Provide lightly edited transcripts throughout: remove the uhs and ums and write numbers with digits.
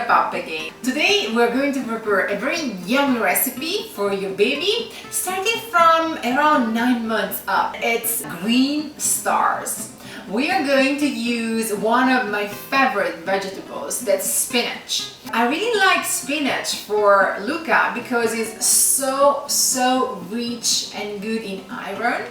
BuonaPappa again. Today we're going to prepare a very yummy recipe for your baby starting from around 9 months up. It's green stars. We are going to use one of my favorite vegetables, that's spinach. I really like spinach for Luca because it's so rich and good in iron.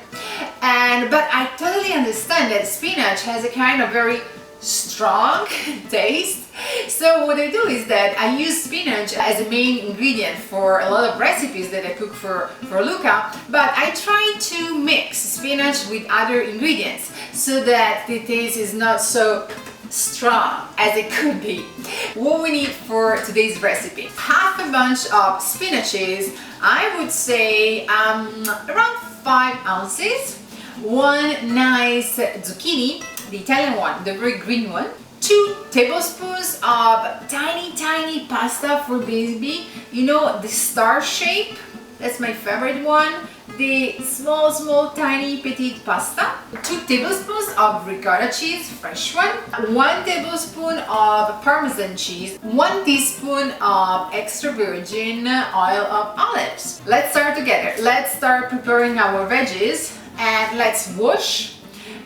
But I totally understand that spinach has a kind of very strong taste. So what I do is that I use spinach as a main ingredient for a lot of recipes that I cook for Luca, but I try to mix spinach with other ingredients so that the taste is not so strong as it could be. What we need for today's recipe: half a bunch of spinaches, I would say around 5 ounces, one nice zucchini, the Italian one, the very green one, 2 tablespoons of tiny pasta for baby, you know, the star shape, that's my favorite one, the small tiny petite pasta, 2 tablespoons of ricotta cheese, fresh one, 1 tablespoon of Parmesan cheese, 1 teaspoon of extra virgin oil of olives. Let's start together. Let's start preparing our veggies, and let's wash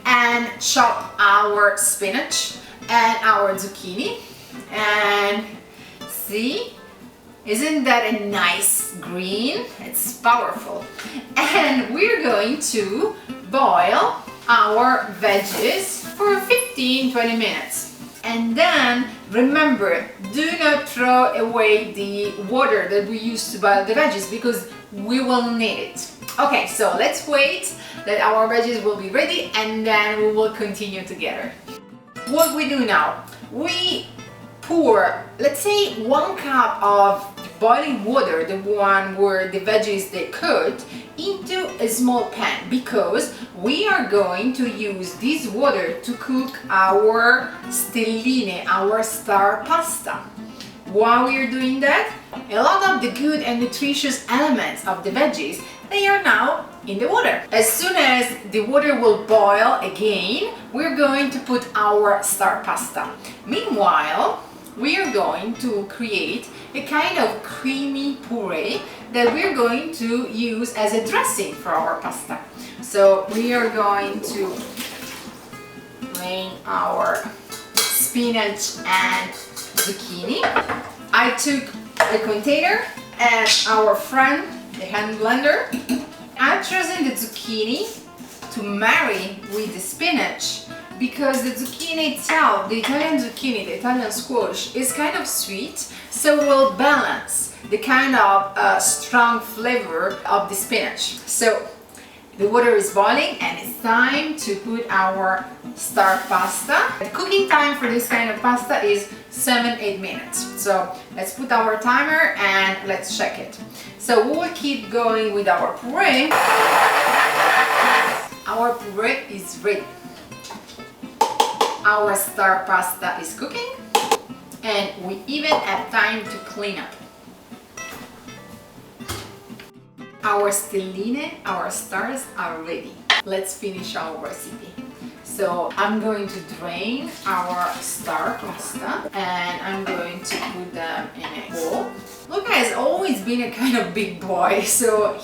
and chop our spinach and our zucchini. And see, isn't that a nice green? It's powerful. And we're going to boil our veggies for 15-20 minutes. And then remember, do not throw away the water that we used to boil the veggies because we will need it. Okay, so let's wait that our veggies will be ready and then we will continue together. What we do now, we pour, let's say, 1 cup of boiling water, the one where the veggies they cooked, into a small pan because we are going to use this water to cook our stelline, our star pasta. Why we are doing that? A lot of the good and nutritious elements of the veggies, they are now in the water. As soon as the water will boil again, we're going to put our star pasta. Meanwhile, we are going to create a kind of creamy puree that we're going to use as a dressing for our pasta. So we are going to drain our spinach and zucchini. I took a container and our friend, the hand blender. I've chosen the zucchini to marry with the spinach because the zucchini itself, the Italian zucchini, the Italian squash, is kind of sweet, so will balance the kind of strong flavor of the spinach. So the water is boiling and it's time to put our star pasta. The cooking time for this kind of pasta is 7-8 minutes. So let's put our timer and let's check it. So we will keep going with our puree. Our puree is ready. Our star pasta is cooking and we even have time to clean up. Our stelline, our stars are ready. Let's finish our recipe. So I'm going to drain our star pasta and I'm going to put them in a bowl. Luca has always been a kind of big boy, so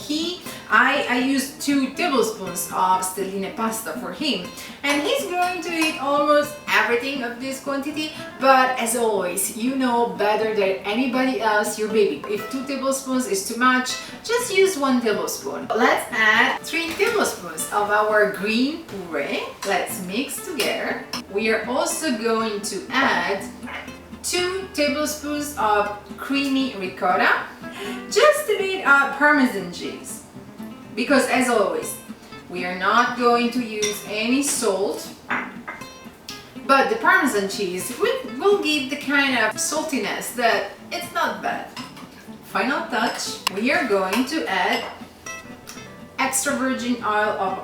I used 2 tablespoons of stelline pasta for him, and he's going to eat almost everything of this quantity, but as always, you know better than anybody else your baby. If 2 tablespoons is too much, just use 1 tablespoon. Let's add 3 tablespoons of our green puree. Let's mix together. We are also going to add 2 tablespoons of creamy ricotta, just a bit of Parmesan cheese, because as always, we are not going to use any salt, but the Parmesan cheese will give the kind of saltiness that it's not bad. Final touch, we are going to add extra virgin oil of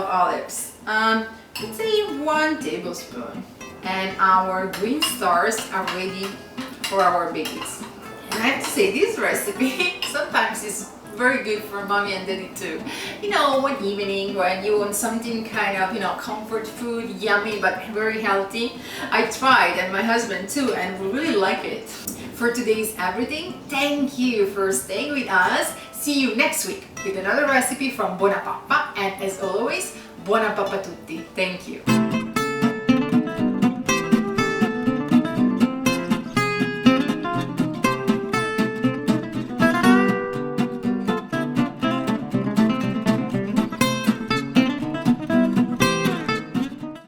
olives. Let's say 1 tablespoon. And our green stars are ready for our babies. And I have to say, this recipe sometimes is very good for mommy and daddy too. You know, one evening when you want something kind of, you know, comfort food, yummy but very healthy. I tried, and my husband too, and we really like it. For today's everything, thank you for staying with us. See you next week with another recipe from BuonaPappa, and as always, BuonaPappa tutti. Thank you.